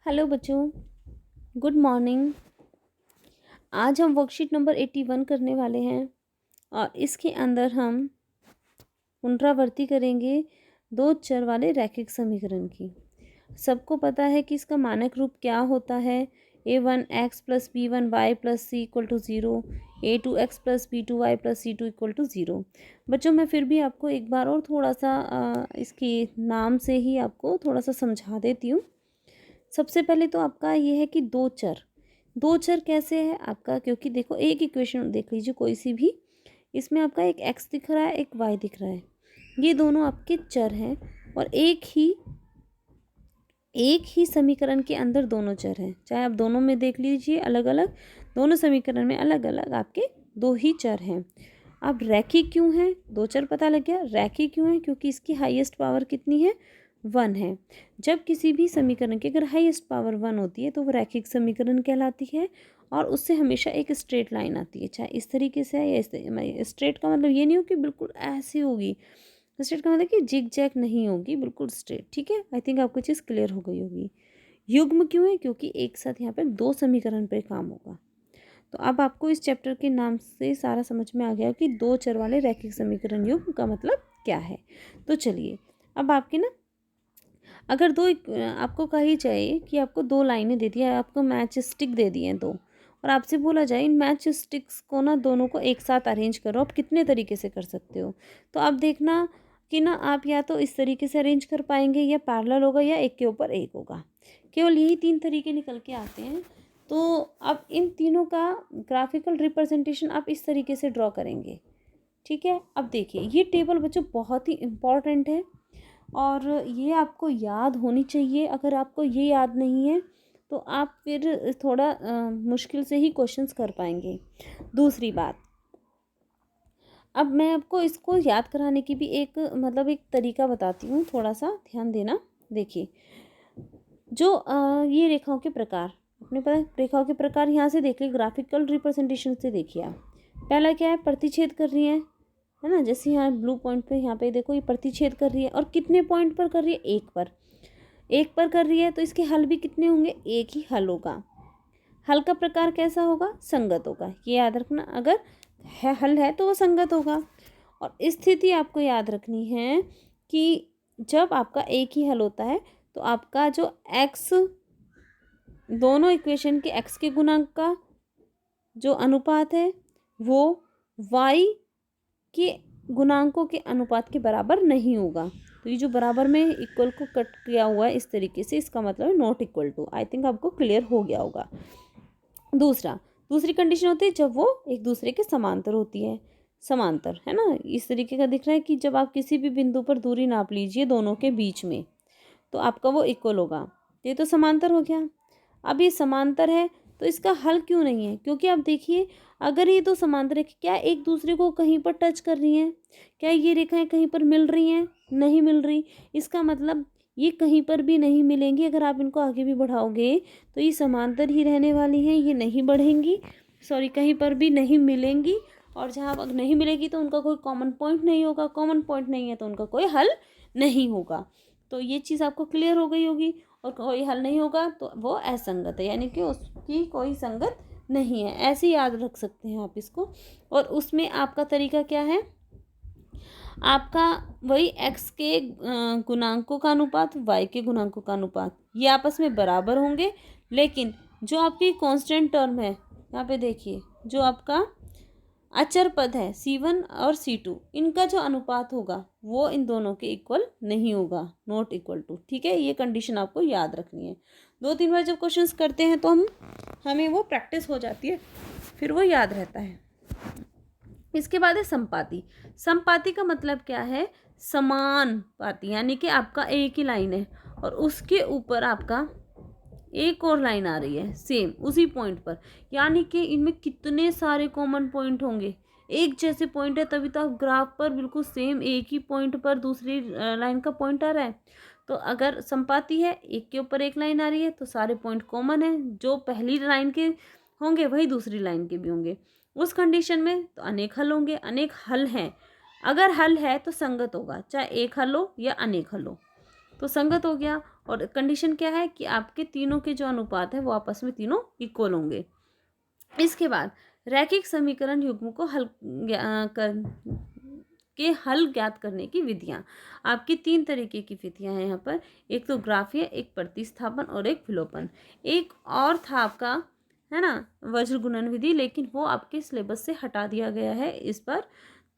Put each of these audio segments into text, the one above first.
Hello बच्चों, good morning. आज हम वर्कशीट नंबर 81 करने वाले हैं और इसके अंदर हम पुनरावृत्ति करेंगे दो चर वाले रैखिक समीकरण की। सबको पता है कि इसका मानक रूप क्या होता है। a1x plus b1y plus C equal to 0, a2x plus b2y प्लस c2 इक्वल टू 0। बच्चों, मैं फिर भी आपको एक बार और थोड़ा सा इसके नाम से ही आपको थोड़ा सा समझा देती हूँ। सबसे पहले तो आपका ये है कि दो चर कैसे है आपका, क्योंकि देखो एक इक्वेशन देख लीजिए कोई सी भी, इसमें आपका एक x दिख रहा है, एक y दिख रहा है। ये दोनों आपके चर हैं और एक ही समीकरण के अंदर दोनों चर हैं। चाहे आप दोनों में देख लीजिए अलग अलग, दोनों समीकरण में अलग अलग आपके दो ही चर हैं। अब रैखिक क्यों है? दो चर पता लग गया। रैखिक क्यों है? क्योंकि इसकी हाईएस्ट पावर कितनी है? 1 है। जब किसी भी समीकरण की अगर हाईएस्ट पावर 1 होती है तो वो रैखिक समीकरण कहलाती है और उससे हमेशा एक स्ट्रेट लाइन आती है, चाहे इस तरीके से है या स्ट्रेट का मतलब ये नहीं हो कि बिल्कुल ऐसी होगी, स्ट्रेट का मतलब कि जिग जैग नहीं होगी, बिल्कुल स्ट्रेट। ठीक है, आई थिंक आपको चीज़ क्लियर हो गई होगी। युग्म क्यों है? क्योंकि एक साथ यहाँ पर दो समीकरण पर काम होगा। तो अब आपको इस चैप्टर के नाम से सारा समझ में आ गया कि दो चर वाले रैखिक समीकरण युग्म का मतलब क्या है। तो चलिए, अब आपके ना अगर आपको कही जाए कि आपको दो लाइनें दे दी है, आपको मैच स्टिक दे दिए हैं दो, और आपसे बोला जाए इन मैच स्टिक्स को ना दोनों को एक साथ अरेंज करो, आप कितने तरीके से कर सकते हो। तो आप देखना कि ना आप या तो इस तरीके से अरेंज कर पाएंगे, या पैरेलल होगा, या एक के ऊपर एक होगा। केवल यही तीन तरीके निकल के आते हैं। तो अब इन तीनों का ग्राफिकल रिप्रेजेंटेशन आप इस तरीके से ड्रॉ करेंगे। ठीक है, अब देखिए ये टेबल बच्चों बहुत ही इम्पॉर्टेंट है और ये आपको याद होनी चाहिए। अगर आपको ये याद नहीं है तो आप फिर थोड़ा मुश्किल से ही क्वेश्चंस कर पाएंगे। दूसरी बात, अब मैं आपको इसको याद कराने की भी एक तरीका बताती हूँ, थोड़ा सा ध्यान देना। देखिए, जो ये रेखाओं के प्रकार, अपने पास रेखाओं के प्रकार यहाँ से देखिए, ग्राफिकल रिप्रेजेंटेशन से देखिए आप। पहला क्या है? प्रतिच्छेद कर रही है ना, जैसे यहाँ ब्लू पॉइंट पे यहाँ पे देखो ये प्रतिच्छेद कर रही है, और कितने पॉइंट पर कर रही है? एक पर कर रही है, तो इसके हल भी कितने होंगे? एक ही हल होगा। हल का प्रकार कैसा होगा? संगत होगा, ये याद रखना। अगर हल है तो वो संगत होगा। और स्थिति आपको याद रखनी है कि जब आपका एक ही हल होता है तो आपका जो एक्स, दोनों इक्वेशन के एक्स के गुणांक का जो अनुपात है वो वाई के गुणांकों के अनुपात के बराबर नहीं होगा। तो ये जो बराबर में इक्वल को कट किया हुआ है इस तरीके से, इसका मतलब है not equal to. I think आपको क्लियर हो गया होगा। दूसरी कंडीशन होती है जब वो एक दूसरे के समांतर होती है। समांतर है ना, इस तरीके का दिख रहा है कि जब आप किसी भी बिंदु पर दूरी नाप लीजिए दोनों के बीच में, तो आपका वो इक्वल होगा। ये तो समांतर हो गया। अब ये समांतर है तो इसका हल क्यों नहीं है? क्योंकि आप देखिए, अगर ये दो समांतर है, क्या एक दूसरे को कहीं पर टच कर रही हैं? क्या ये रेखाएं कहीं पर मिल रही हैं? नहीं मिल रही। इसका मतलब ये कहीं पर भी नहीं मिलेंगी। अगर आप इनको आगे भी बढ़ाओगे तो ये समांतर ही रहने वाली हैं, ये नहीं बढ़ेंगी, सॉरी कहीं पर भी नहीं मिलेंगी। और जहाँ अगर नहीं मिलेगी तो उनका कोई कॉमन पॉइंट नहीं होगा, कॉमन पॉइंट नहीं है तो उनका कोई हल नहीं होगा। तो ये चीज़ आपको क्लियर हो गई होगी। और कोई हल नहीं होगा तो वो असंगत है, यानी कि उसकी कोई संगत नहीं है, ऐसे याद रख सकते हैं आप इसको। और उसमें आपका तरीका क्या है? आपका वही x के गुणांकों का अनुपात, y के गुणांकों का अनुपात, ये आपस में बराबर होंगे। लेकिन जो आपकी कांस्टेंट टर्म है, यहाँ पे देखिए, जो आपका अचर पद है C1 और C2, इनका जो अनुपात होगा वो इन दोनों के इक्वल नहीं होगा, नॉट इक्वल टू। ठीक है, ये कंडीशन आपको याद रखनी है। 2-3 बार जब क्वेश्चंस करते हैं तो हमें वो प्रैक्टिस हो जाती है, फिर वो याद रहता है। इसके बाद है संपाती। संपाती का मतलब क्या है? समान पाती, यानी कि आपका एक ही लाइन है और उसके ऊपर आपका एक और लाइन आ रही है सेम उसी पॉइंट पर, यानी कि इनमें कितने सारे कॉमन पॉइंट होंगे। एक जैसे पॉइंट है तभी तो आप ग्राफ पर बिल्कुल सेम एक ही पॉइंट पर दूसरी लाइन का पॉइंट आ रहा है। तो अगर संपाती है, एक के ऊपर एक लाइन आ रही है, तो सारे पॉइंट कॉमन है, जो पहली लाइन के होंगे वही दूसरी लाइन के भी होंगे। उस कंडीशन में तो अनेक हल होंगे, अनेक हल हैं। अगर हल है तो संगत होगा, चाहे एक हल हो या अनेक हल हो, तो संगत हो गया। और कंडीशन क्या है कि आपके तीनों के जो अनुपात है वो आपस में तीनों इक्वल होंगे। इसके बाद रैखिक समीकरण युग्म को हल ज्ञात करने की विधियां। आपकी 3 तरीके की विधियां हैं यहाँ पर, एक तो ग्राफीय, एक प्रतिस्थापन और एक विलोपन। एक और था आपका, है ना, वज्र गुणन विधि, लेकिन वो आपके सिलेबस से हटा दिया गया है इस पर।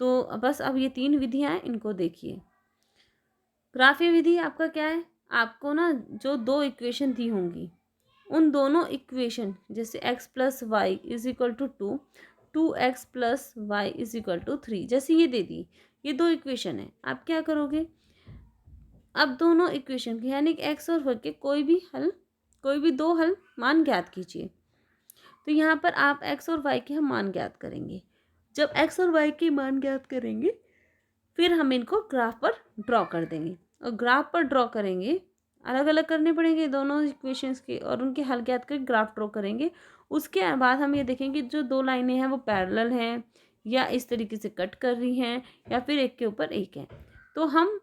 तो बस अब ये 3 विधियां हैं, इनको देखिए। ग्राफीय विधि आपका क्या है, आपको ना जो 2 इक्वेशन दी होंगी उन दोनों इक्वेशन, जैसे x plus Y is equal to 2x plus Y is equal to 3, जैसे ये दे दी, ये 2 इक्वेशन है। आप क्या करोगे, अब दोनों इक्वेशन के यानी कि x और y के कोई भी 2 हल मान ज्ञात कीजिए। तो यहाँ पर आप x और y के हम मान ज्ञात करेंगे। जब x और y के मान ज्ञात करेंगे फिर हम इनको ग्राफ पर ड्रॉ कर देंगे, और ग्राफ पर ड्रॉ करेंगे, अलग अलग करने पड़ेंगे दोनों इक्वेशंस के, और उनके हल ज्ञात करके ग्राफ ड्रॉ करेंगे। उसके बाद हम ये देखेंगे जो 2 लाइनें हैं वो पैरेलल हैं या इस तरीके से कट कर रही हैं या फिर एक के ऊपर एक है। तो हम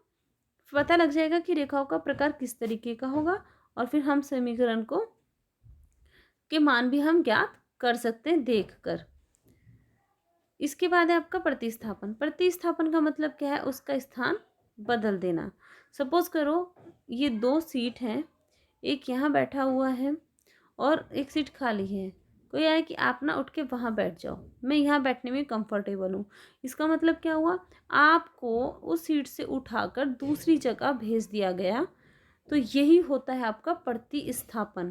पता लग जाएगा कि रेखाओं का प्रकार किस तरीके का होगा, और फिर हम समीकरण को के मान भी हम ज्ञात कर सकते हैं देख कर। इसके बाद है आपका प्रतिस्थापन। प्रतिस्थापन का मतलब क्या है, उसका स्थान बदल देना। सपोज करो ये 2 सीट हैं, एक यहाँ बैठा हुआ है और एक सीट खाली है। कोई आए कि आप ना उठ के वहाँ बैठ जाओ, मैं यहाँ बैठने में कंफर्टेबल हूँ। इसका मतलब क्या हुआ, आपको उस सीट से उठाकर दूसरी जगह भेज दिया गया। तो यही होता है आपका प्रतिस्थापन।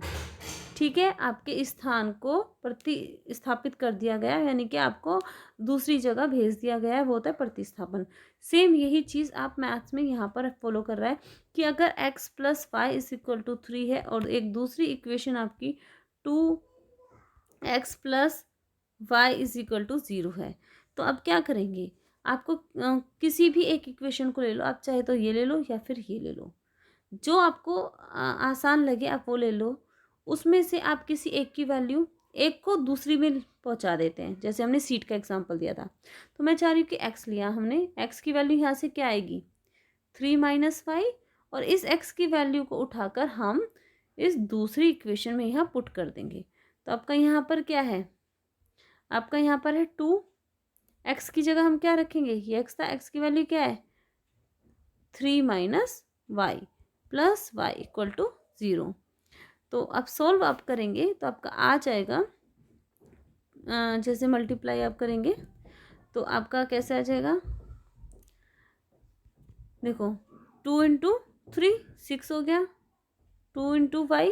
ठीक है, आपके स्थान को प्रतिस्थापित कर दिया गया, यानी कि आपको दूसरी जगह भेज दिया गया है, वो होता है प्रतिस्थापन। सेम यही चीज़ आप मैथ्स में यहाँ पर फॉलो कर रहा है कि अगर x plus Y is equal to 3 है और एक दूसरी इक्वेशन आपकी 2x plus Y is equal to 0 है, तो अब क्या करेंगे, आपको किसी भी एक इक्वेशन को ले लो, आप चाहे तो ये ले लो या फिर ये ले लो, जो आपको आसान लगे आप वो ले लो। उसमें से आप किसी एक की वैल्यू, एक को दूसरी में पहुंचा देते हैं। जैसे हमने सीट का एग्जांपल दिया था, तो मैं चाह रही हूँ कि x लिया हमने, x की वैल्यू यहाँ से क्या आएगी 3 माइनस वाई, और इस x की वैल्यू को उठाकर हम इस दूसरी इक्वेशन में यहाँ पुट कर देंगे। तो आपका यहाँ पर क्या है, आपका यहाँ पर है 2, x की जगह हम क्या रखेंगे, ये x था, x की वैल्यू क्या है 3 minus Y plus Y equal to 0। तो अब सोल्व आप करेंगे तो आपका आ जाएगा, जैसे मल्टीप्लाई आप करेंगे तो आपका कैसे आ जाएगा, देखो 2 इंटू 3 6 हो गया, 2 इंटू वाई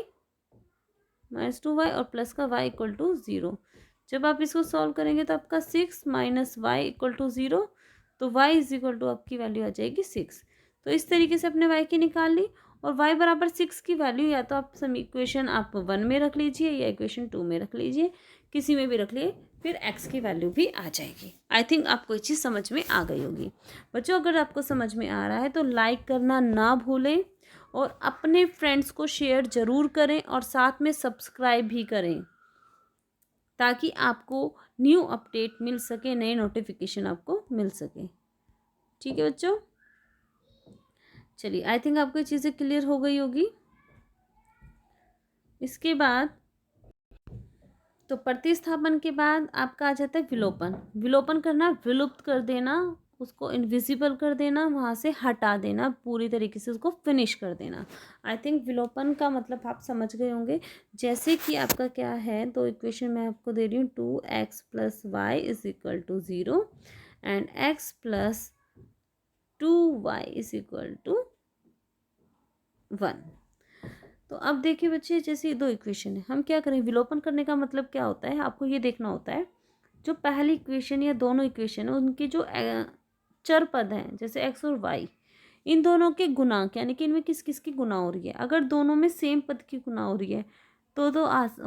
माइनस 2 वाई और प्लस का वाई इक्वल टू 0। जब आप इसको सॉल्व करेंगे तो आपका 6 माइनस वाई इक्वल टू 0, तो वाई इज इक्वल टू आपकी वैल्यू आ जाएगी 6। तो इस तरीके से अपने वाई की निकाल ली, और y बराबर 6 की वैल्यू या तो आप सम इक्वेशन आप 1 में रख लीजिए या इक्वेशन 2 में रख लीजिए, किसी में भी रख लिए, फिर x की वैल्यू भी आ जाएगी। आई थिंक आपको ये चीज़ समझ में आ गई होगी। बच्चों अगर आपको समझ में आ रहा है तो लाइक करना ना भूलें, और अपने फ्रेंड्स को शेयर ज़रूर करें, और साथ में सब्सक्राइब भी करें, ताकि आपको न्यू अपडेट मिल सके, नए नोटिफिकेशन आपको मिल सके। ठीक है बच्चों, चलिए आई थिंक आपको ये चीज़ें क्लियर हो गई होगी। इसके बाद तो प्रतिस्थापन के बाद आपका आ जाता है विलोपन। विलोपन करना, विलुप्त कर देना, उसको इनविजिबल कर देना, वहाँ से हटा देना, पूरी तरीके से उसको फिनिश कर देना। आई थिंक विलोपन का मतलब आप समझ गए होंगे। जैसे कि आपका क्या है, तो इक्वेशन मैं आपको दे रही हूँ 2x plus Y is equal to 0 and x plus 2y is equal to 1। तो अब देखिए बच्चे, जैसे ये 2 इक्वेशन है, हम क्या करें, विलोपन करने का मतलब क्या होता है, आपको ये देखना होता है जो पहली इक्वेशन या दोनों इक्वेशन है उनके जो चर पद हैं, जैसे x और y, इन दोनों के गुणांक, यानी कि इनमें किस किस की गुणा हो रही है। अगर दोनों में सेम पद की गुणा हो रही है तो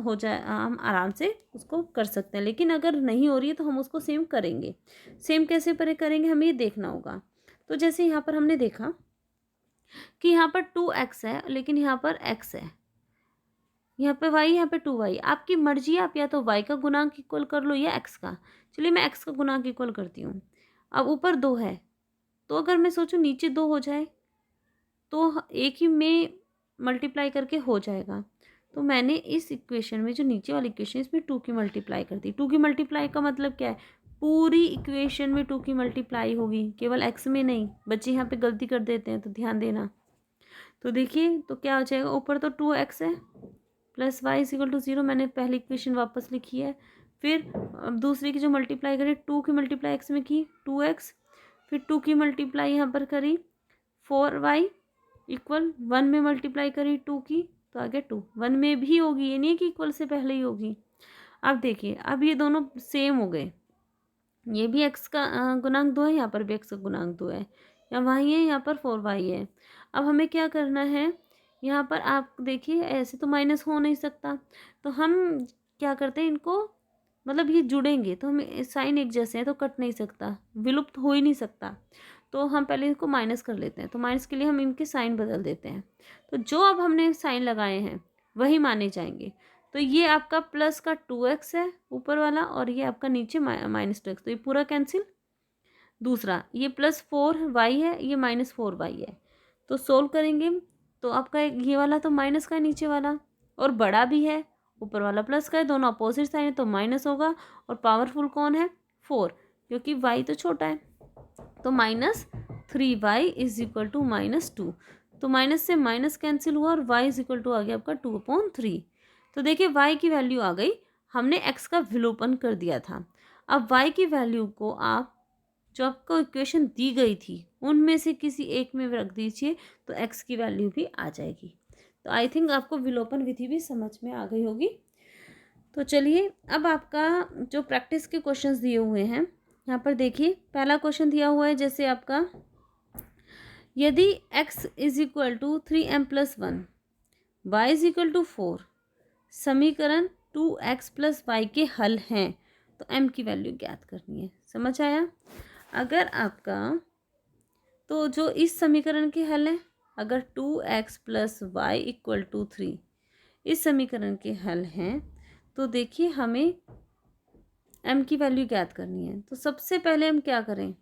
हो जाए, हम आराम से उसको कर सकते हैं। लेकिन अगर नहीं हो रही है तो हम उसको सेम करेंगे। सेम कैसे पर करेंगे, हमें ये देखना होगा। तो जैसे यहाँ पर हमने देखा कि यहाँ पर 2x है, लेकिन यहाँ पर x है, यहाँ पे y, यहाँ पे 2y। आपकी मर्जी है, आप या तो y का गुणांक इक्वल कर लो या x का। चलिए मैं x का गुणांक इक्वल करती हूँ। अब ऊपर 2 है, तो अगर मैं सोचूं नीचे 2 हो जाए तो एक ही में मल्टीप्लाई करके हो जाएगा। तो मैंने इस इक्वेशन में जो नीचे वाली इक्वेशन इसमें 2 की मल्टीप्लाई कर दी। 2 की मल्टीप्लाई का मतलब क्या है, पूरी इक्वेशन में 2 की मल्टीप्लाई होगी, केवल एक्स में नहीं। बच्चे यहाँ पे गलती कर देते हैं तो ध्यान देना। तो देखिए तो क्या हो जाएगा, ऊपर तो 2x है प्लस वाई इक्वल टू 0, मैंने पहली इक्वेशन वापस लिखी है। फिर अब दूसरी की जो मल्टीप्लाई करी, 2 की मल्टीप्लाई x में की 2x, फिर 2 की मल्टीप्लाई यहाँ पर करी 4y इक्वल 1 में मल्टीप्लाई करी 2 की, तो आगे 2 1 में भी होगी, ये नहीं है कि इक्वल से पहले ही होगी। अब देखिए अब ये दोनों सेम हो गए, ये भी x का गुणांक 2 है, यहाँ पर भी x का गुणांक 2 है, यहाँ y है, यहाँ पर 4y है। अब हमें क्या करना है, यहाँ पर आप देखिए ऐसे तो माइनस हो नहीं सकता, तो हम क्या करते हैं इनको, मतलब ये जुड़ेंगे तो हमें साइन एक जैसे हैं तो कट नहीं सकता, विलुप्त हो ही नहीं सकता, तो हम पहले इसको माइनस कर लेते हैं। तो माइनस के लिए हम इनके साइन बदल देते हैं, तो जो अब हमने साइन लगाए हैं वही माने जाएंगे। तो ये आपका प्लस का 2x है ऊपर वाला, और ये आपका नीचे -2x, तो ये पूरा कैंसिल। दूसरा ये +4y है, ये -4y है, तो सोल्व करेंगे तो आपका ये वाला तो माइनस का है नीचे वाला, और बड़ा भी है, ऊपर वाला प्लस का है, दोनों अपोजिट साइन है तो माइनस होगा, और पावरफुल कौन है 4, क्योंकि y तो छोटा है, तो -3y इज इक्वल टू -2, तो माइनस से माइनस कैंसिल हुआ और y इज इक्वल टू आ गया आपका 2/3। तो देखिए y की वैल्यू आ गई, हमने x का विलोपन कर दिया था। अब y की वैल्यू को आप जो आपको इक्वेशन दी गई थी उनमें से किसी एक में रख दीजिए, तो x की वैल्यू भी आ जाएगी। तो आई थिंक आपको विलोपन विधि भी समझ में आ गई होगी। तो चलिए अब आपका जो प्रैक्टिस के क्वेश्चंस दिए हुए हैं यहाँ पर देखिए, पहला क्वेश्चन दिया हुआ है जैसे आपका, यदि x is equal to 3m + 1 y is equal to 4 समीकरण 2x + y के हल हैं, तो m की वैल्यू ज्ञात करनी है। समझ आया? अगर आपका तो जो इस समीकरण के हल है, अगर 2x + y = 3 इस समीकरण के हल हैं, तो देखिए हमें m की वैल्यू ज्ञात करनी है। तो सबसे पहले हम क्या करें,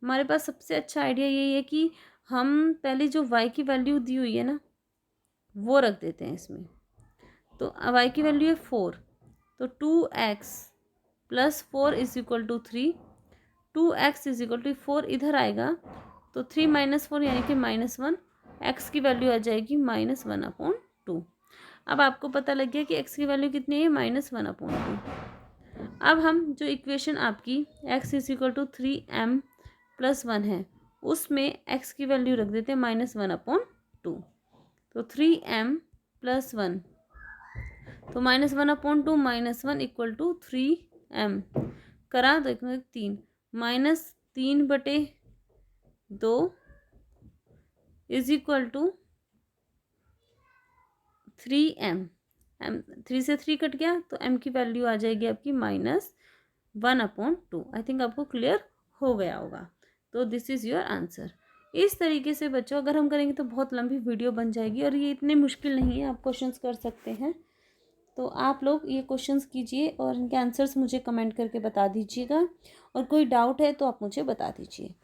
हमारे पास सबसे अच्छा आइडिया यही है कि हम पहले जो y की वैल्यू दी हुई है ना वो रख देते हैं इसमें। तो y की वैल्यू है 4, तो 2x + 4 = 3, 2x = 4 इधर आएगा, तो 3 - 4 यानी कि -1, x की वैल्यू आ जाएगी -1/2। अब आपको पता लग गया कि x की वैल्यू कितनी है, -1/2। अब हम जो इक्वेशन आपकी x = 3m + 1 है उसमें x की वैल्यू रख देते हैं -1/2, तो 3m + 1, तो -1/2 -1 = 3m करा, तो 3 -3/2 इज इक्वल टू 3m, 3 से 3 कट गया, तो m की वैल्यू आ जाएगी आपकी -1/2। आई थिंक आपको क्लियर हो गया होगा। तो दिस इज़ योर आंसर। इस तरीके से बच्चों अगर हम करेंगे तो बहुत लंबी वीडियो बन जाएगी, और ये इतने मुश्किल नहीं है, आप क्वेश्चंस कर सकते हैं। तो आप लोग ये क्वेश्चंस कीजिए और इनके आंसर्स मुझे कमेंट करके बता दीजिएगा, और कोई डाउट है तो आप मुझे बता दीजिए।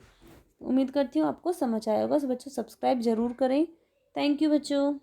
उम्मीद करती हूँ आपको समझ आया होगा। बच्चों सब्सक्राइब ज़रूर करें। थैंक यू बच्चों।